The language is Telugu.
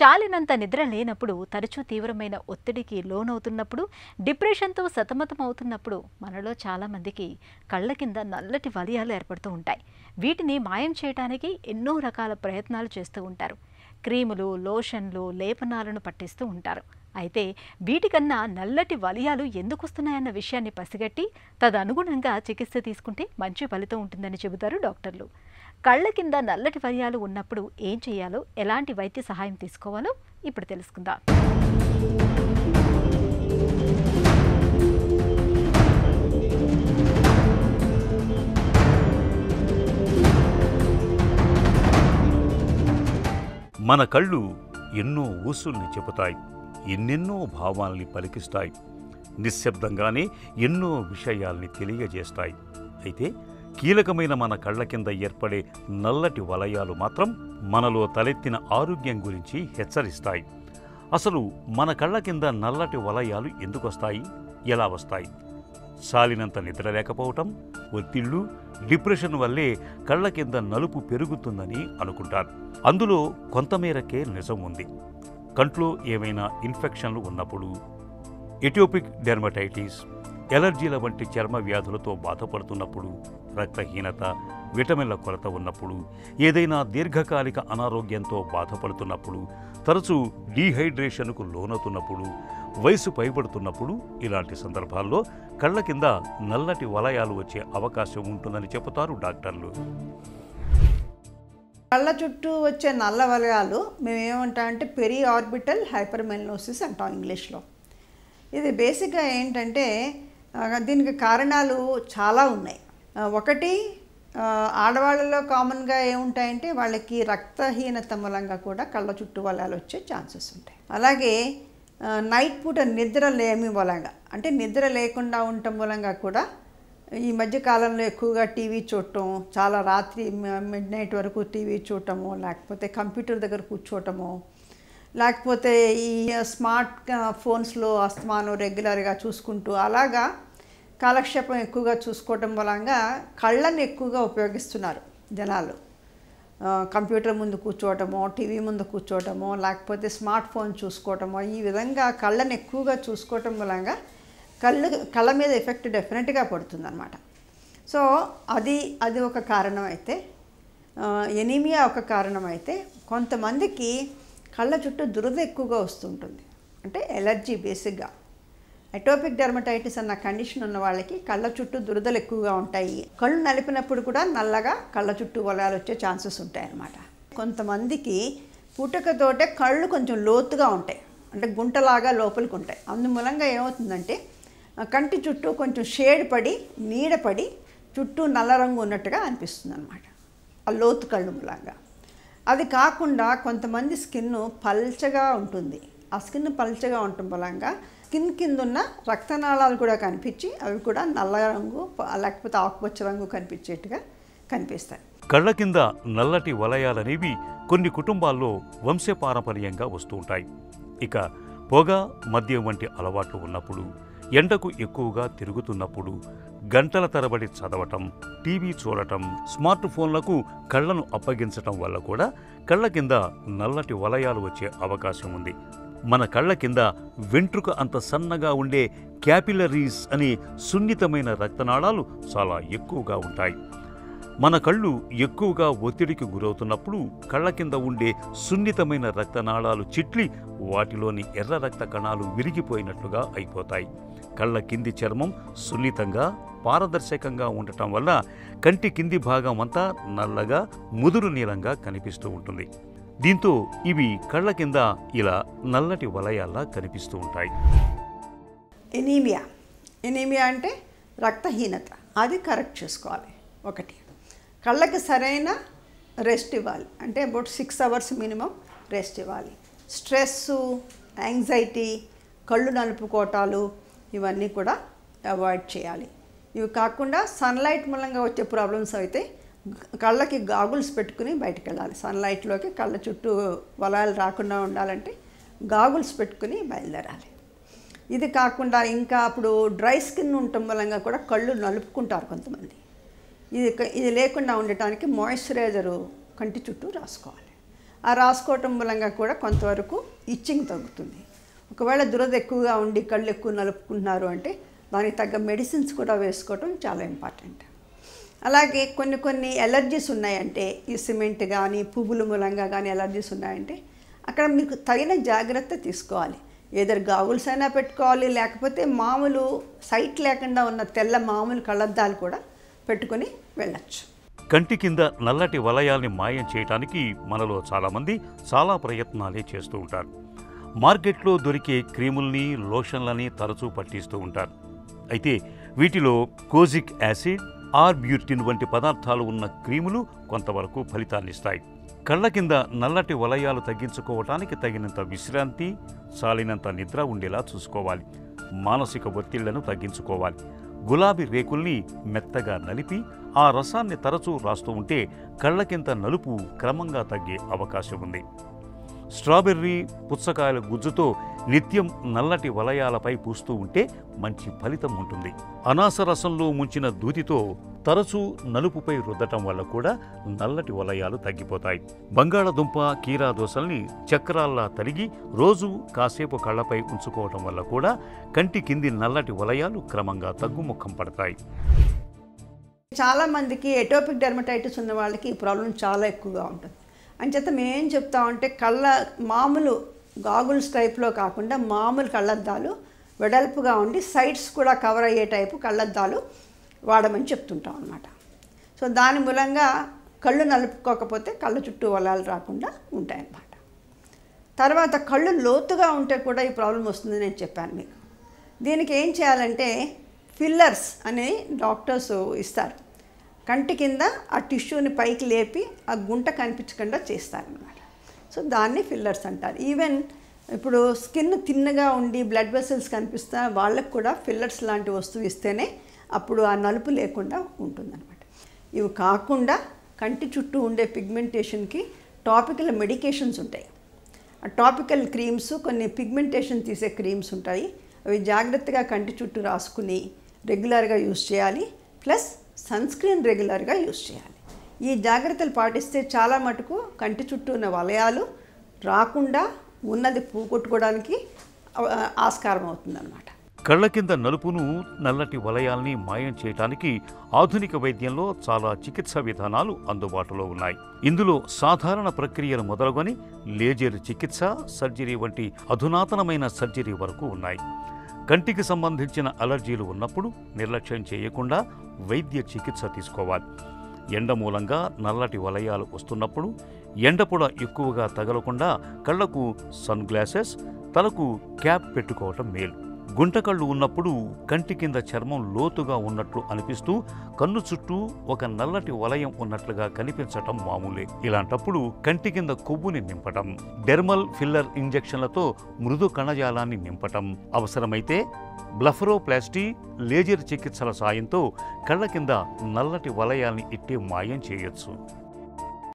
చాలినంత నిద్ర లేనప్పుడు, తరచూ తీవ్రమైన ఒత్తిడికి లోనవుతున్నప్పుడు, డిప్రెషన్తో సతమతమవుతున్నప్పుడు మనలో చాలామందికి కళ్ళ కింద నల్లటి వలయాలు ఏర్పడుతూ ఉంటాయి. వీటిని మాయం చేయడానికి ఎన్నో రకాల ప్రయత్నాలు చేస్తూ ఉంటారు. క్రీములు, లోషన్లు, లేపనాలను పట్టిస్తూ ఉంటారు. అయితే వీటికన్నా నల్లటి వలయాలు ఎందుకు వస్తున్నాయన్న విషయాన్ని పసిగట్టి తదనుగుణంగా చికిత్స తీసుకుంటే మంచి ఫలితం ఉంటుందని చెబుతారు డాక్టర్లు. కళ్ళ కింద నల్లటి వలయాలు ఉన్నప్పుడు ఏం చేయాలో, ఎలాంటి వైద్య సహాయం తీసుకోవాలో ఇప్పుడు తెలుసుకుందాం. మన కళ్ళు ఎన్నో ఊసుల్ని చెబుతాయి, ఎన్నెన్నో భావాల్ని పలికిస్తాయి, నిశ్శబ్దంగానే ఎన్నో విషయాల్ని తెలియజేస్తాయి. అయితే కీలకమైన మన కళ్ళ కింద ఏర్పడే నల్లటి వలయాలు మాత్రం మనలో తలెత్తిన ఆరోగ్యం గురించి హెచ్చరిస్తాయి. అసలు మన కళ్ళ కింద నల్లటి వలయాలు ఎందుకు వస్తాయి, ఎలా వస్తాయి? సాలినంత నిద్ర లేకపోవటం, ఒత్తిళ్లు, డిప్రెషన్ వల్లే కళ్ళ కింద నలుపు పెరుగుతుందని అనుకుంటారు. అందులో కొంతమేరకే నిజం ఉంది. కంట్లో ఏమైనా ఇన్ఫెక్షన్లు ఉన్నప్పుడు, ఎటోపిక్ డెర్మటైటిస్, ఎలర్జీల వంటి చర్మ వ్యాధులతో బాధపడుతున్నప్పుడు, రక్తహీనత, విటమిన్ల కొరత ఉన్నప్పుడు, ఏదైనా దీర్ఘకాలిక అనారోగ్యంతో బాధపడుతున్నప్పుడు, తరచూ డీహైడ్రేషన్కు లోనవుతున్నప్పుడు, వయసు పైబడుతున్నప్పుడు, ఇలాంటి సందర్భాల్లో కళ్ళ కింద నల్లటి వలయాలు వచ్చే అవకాశం ఉంటుందని చెబుతారు డాక్టర్లు. కళ్ళ చుట్టూ వచ్చే నల్ల వలయాలు మేమేమంటామంటే పెరి ఆర్బిటల్ హైపర్మెలనోసిస్ అంటాం ఇంగ్లీష్లో. ఇది బేసిక్గా ఏంటంటే దీనికి కారణాలు చాలా ఉన్నాయి. ఒకటి, ఆడవాళ్ళలో కామన్గా ఏముంటాయంటే వాళ్ళకి రక్తహీనత మూలంగా కూడా కళ్ళ చుట్టూ వలయాలు వచ్చే ఛాన్సెస్ ఉంటాయి. అలాగే నైట్ పూట నిద్ర లేమి మూలంగా, అంటే నిద్ర లేకుండా ఉండటం మూలంగా కూడా ఈ మధ్యకాలంలో ఎక్కువగా టీవీ చూడటం, చాలా రాత్రి మిడ్ నైట్ వరకు టీవీ చూడటము, లేకపోతే కంప్యూటర్ దగ్గర కూర్చోవటము, లేకపోతే ఈ స్మార్ట్ ఫోన్స్లో అస్తమానం రెగ్యులర్గా చూసుకుంటూ అలాగా కాలక్షేపం ఎక్కువగా చూసుకోవటం మూలంగా కళ్ళని ఎక్కువగా ఉపయోగిస్తున్నారు జనాలు. కంప్యూటర్ ముందు కూర్చోవటమో, టీవీ ముందు కూర్చోవటమో, లేకపోతే స్మార్ట్ ఫోన్ చూసుకోవటమో, ఈ విధంగా కళ్ళని ఎక్కువగా చూసుకోవటం మూలంగా కళ్ళ మీద ఎఫెక్ట్ డెఫినెట్గా పడుతుందన్నమాట. సో అది ఒక కారణం అయితే, ఎనీమియా ఒక కారణం అయితే, కొంతమందికి కళ్ళ చుట్టూ దురద ఎక్కువగా వస్తుంటుంది. అంటే ఎలర్జీ బేసిక్గా ఎటోపిక్ డెర్మటైటిస్ అన్న కండిషన్ ఉన్న వాళ్ళకి కళ్ళ చుట్టూ దురదలు ఎక్కువగా ఉంటాయి. కళ్ళు నలిపినప్పుడు కూడా నల్లగా కళ్ళ చుట్టూ వలయాలు వచ్చే ఛాన్సెస్ ఉంటాయన్నమాట. కొంతమందికి పుట్టుకతోటే కళ్ళు కొంచెం లోతుగా ఉంటాయి, అంటే గుంటలాగా లోపలికి ఉంటాయి. అందుమూలంగా ఏమవుతుందంటే కంటి చుట్టూ కొంచెం షేడ్ పడి, నీడ పడి, చుట్టూ నల్ల రంగు ఉన్నట్టుగా అనిపిస్తుంది అన్నమాట, ఆ లోతు కళ్ళు మూలంగా. అది కాకుండా కొంతమంది స్కిన్ పల్చగా ఉంటుంది. ఆ స్కిన్ పల్చగా ఉండటం మూలంగా స్కిన్ కింద ఉన్న రక్తనాళాలు కూడా కనిపించి అవి కూడా నల్ల రంగు లేకపోతే ఆకుపచ్చ రంగు కనిపించేట్టుగా కనిపిస్తాయి. కళ్ళ కింద నల్లటి వలయాలనేవి కొన్ని కుటుంబాల్లో వంశపారంపర్యంగా వస్తూ ఉంటాయి. ఇక పొగ, మద్యం వంటి అలవాట్లు ఉన్నప్పుడు, ఎండకు ఎక్కువగా తిరుగుతున్నప్పుడు, గంటల తరబడి చదవటం, టీవీ చూడటం, స్మార్ట్ ఫోన్లకు కళ్లను అప్పగించటం వల్ల కూడా కళ్ళ కింద నల్లటి వలయాలు వచ్చే అవకాశం ఉంది. మన కళ్ళ కింద వెంట్రుక అంత సన్నగా ఉండే క్యాపిలరీస్ అనే సున్నితమైన రక్తనాళాలు చాలా ఎక్కువగా ఉంటాయి. మన కళ్ళు ఎక్కువగా ఒత్తిడికి గురవుతున్నప్పుడు కళ్ళ కింద ఉండే సున్నితమైన రక్తనాళాలు చిట్లి వాటిలోని ఎర్ర రక్త కణాలు విరిగిపోయినట్లుగా అయిపోతాయి. కళ్ళ కింది చర్మం సున్నితంగా, పారదర్శకంగా ఉండటం వల్ల కంటి కింది భాగం అంతా నల్లగా, ముదురు నీలంగా కనిపిస్తూ ఉంటుంది. దీంతో ఇవి కళ్ళ కింద ఇలా నల్లటి వలయాల్లా కనిపిస్తూ ఉంటాయి. ఎనీమియా అంటే రక్తహీనత, అది కరెక్ట్ చేసుకోవాలి. ఒకటి, కళ్ళకి సరైన రెస్ట్ ఇవ్వాలి, అంటే అబౌట్ 6 hours మినిమం రెస్ట్ ఇవ్వాలి. స్ట్రెస్సు, యాంగ్జైటీ, కళ్ళు నలుపుకోవటాలు ఇవన్నీ కూడా అవాయిడ్ చేయాలి. ఇవి కాకుండా సన్లైట్ మూలంగా వచ్చే ప్రాబ్లమ్స్ అయితే కళ్ళకి గాగుల్స్ పెట్టుకుని బయటకు వెళ్ళాలి. సన్లైట్లోకి కళ్ళ చుట్టూ వలయాలు రాకుండా ఉండాలంటే గాగుల్స్ పెట్టుకుని బయలుదేరాలి. ఇది కాకుండా ఇంకా అప్పుడు డ్రై స్కిన్ ఉండటం మూలంగా కూడా కళ్ళు నలుపుకుంటారు కొంతమంది. ఇది లేకుండా ఉండటానికి మాయిశ్చరైజరు కంటి చుట్టూ రాసుకోవాలి. ఆ రాసుకోవటం మూలంగా కూడా కొంతవరకు ఇచ్చింగ్ తగ్గుతుంది. ఒకవేళ దురద ఎక్కువగా ఉండి కళ్ళు ఎక్కువ నలుపుకుంటున్నారు అంటే దానికి తగ్గ మెడిసిన్స్ కూడా వేసుకోవటం చాలా ఇంపార్టెంట్. అలాగే కొన్ని ఎలర్జీస్ ఉన్నాయంటే, ఈ సిమెంట్ కానీ పువ్వుల మూలంగా కానీ ఎలర్జీస్ ఉన్నాయంటే అక్కడ మీకు తగిన జాగ్రత్త తీసుకోవాలి. ఏదర్ గాగుల్స్ అయినా పెట్టుకోవాలి, లేకపోతే మామూలు సైట్ లేకుండా ఉన్న తెల్ల మామూలు కళ్ళద్దాలు కూడా పెట్టుకొని వెళ్ళచ్చు. కంటి కింద నల్లటి వలయాల్ని మాయం చేయటానికి మనలో చాలామంది చాలా ప్రయత్నాలే చేస్తూ ఉంటారు. మార్కెట్లో దొరికే క్రీముల్ని, లోషన్లని తరచూ పట్టిస్తూ ఉంటారు. అయితే వీటిలో కోజిక్ యాసిడ్, ఆర్బ్యూటిన్ వంటి పదార్థాలు ఉన్న క్రీములు కొంతవరకు ఫలితాన్నిస్తాయి. కళ్ళ కింద నల్లటి వలయాలు తగ్గించుకోవటానికి తగినంత విశ్రాంతి, చాలినంత నిద్ర ఉండేలా చూసుకోవాలి. మానసిక ఒత్తిళ్లను తగ్గించుకోవాలి. గులాబీ రేకుల్ని మెత్తగా నలిపి ఆ రసాన్ని తరచూ రాస్తూ ఉంటే కళ్ళ కింద నలుపు క్రమంగా తగ్గే అవకాశం ఉంది. స్ట్రాబెర్రీ, పుచ్చకాయల గుజ్జుతో నిత్యం నల్లటి వలయాలపై పూస్తూ ఉంటే మంచి ఫలితం ఉంటుంది. అనాస రసంలో ముంచిన దూదితో తరచూ నలుపుపై రుద్దటం వల్ల కూడా నల్లటి వలయాలు తగ్గిపోతాయి. బంగాళదుంప, కీరా దోసల్ని చక్రాల్లా తరిగి రోజు కాసేపు కళ్ళపై ఉంచుకోవటం వల్ల కూడా కంటి కింది నల్లటి వలయాలు క్రమంగా తగ్గుముఖం పడతాయి. చాలామందికి ఎటోపిక్ డెర్మటైటిస్ ఉన్న వాళ్ళకి ఈ ప్రాబ్లం చాలా ఎక్కువగా ఉంటుంది. అంచేత మేమేం చెప్తామంటే కళ్ళ మామూలు గాగుల్స్ టైప్లో కాకుండా మామూలు కళ్ళద్దాలు వెడల్పుగా ఉండి సైడ్స్ కూడా కవర్ అయ్యే టైపు కళ్ళద్దాలు వాడమని చెప్తుంటాం అన్నమాట. సో దాని మూలంగా కళ్ళు నలుపుకోకపోతే కళ్ళ చుట్టూ వలయాలు రాకుండా ఉంటాయన్నమాట. తర్వాత కళ్ళు లోతుగా ఉంటే కూడా ఈ ప్రాబ్లం వస్తుందని నేను చెప్పాను మీకు. దీనికి ఏం చేయాలంటే ఫిల్లర్స్ అని డాక్టర్స్ ఇస్తారు. కంటి కింద ఆ టిష్యూని పైకి లేపి ఆ గుంట కనిపించకుండా చేస్తారనమాట. సో దాన్ని ఫిల్లర్స్ అంటారు. ఈవెన్ ఇప్పుడు స్కిన్ తిన్నగా ఉండి బ్లడ్ వెసల్స్ కనిపిస్తా వాళ్ళకు కూడా ఫిల్లర్స్ లాంటి వస్తువు ఇస్తేనే అప్పుడు ఆ నలుపు లేకుండా ఉంటుందన్నమాట. ఇవి కాకుండా కంటి చుట్టూ ఉండే పిగ్మెంటేషన్కి టాపికల్ మెడికేషన్స్ ఉంటాయి. ఆ టాపికల్ క్రీమ్స్, కొన్ని పిగ్మెంటేషన్ తీసే క్రీమ్స్ ఉంటాయి. అవి జాగ్రత్తగా కంటి చుట్టూ రాసుకుని రెగ్యులర్గా యూజ్ చేయాలి. ప్లస్ సన్ స్క్రీన్ రెగ్యులర్గా యూజ్ చేయాలి. ఈ జాగ్రత్తలు పాటిస్తే చాలా మటుకు కంటి చుట్టూ ఉన్న వలయాలు రాకుండా ఉన్నది పోగొట్టుకోవడానికి ఆస్కారం అవుతుందన్నమాట. కళ్ళ కింద నలుపును, నల్లటి వలయాల్ని మాయం చేయటానికి ఆధునిక వైద్యంలో చాలా చికిత్సా విధానాలు అందుబాటులో ఉన్నాయి. ఇందులో సాధారణ ప్రక్రియలు మొదలుకొని లేజర్ చికిత్స, సర్జరీ వంటి అధునాతనమైన సర్జరీ వరకు ఉన్నాయి. కంటికి సంబంధించిన అలర్జీలు ఉన్నప్పుడు నిర్లక్ష్యం చేయకుండా వైద్య చికిత్స తీసుకోవాలి. ఎండ మూలంగా నల్లటి వలయాలు వస్తున్నప్పుడు ఎండపొడ ఎక్కువగా తగలకుండా కళ్లకు సన్ గ్లాసెస్, తలకు క్యాప్ పెట్టుకోవటం మేలు. గుంటకళ్ళు ఉన్నప్పుడు కంటి కింద చర్మం లోతుగా ఉన్నట్లు అనిపిస్తూ కన్ను చుట్టూ ఒక నల్లటి వలయం ఉన్నట్లుగా కనిపించటం మామూలే. ఇలాంటప్పుడు కంటి కింద కొవ్వుని నింపటం, డెర్మల్ ఫిల్లర్ ఇంజెక్షన్లతో మృదు కణజాలాన్ని నింపటం, అవసరమైతే బ్లెఫరోప్లాస్టీ, లేజర్ చికిత్సల సాయంతో కళ్ళ కింద నల్లటి వలయాల్ని ఇట్టే మాయం చేయొచ్చు.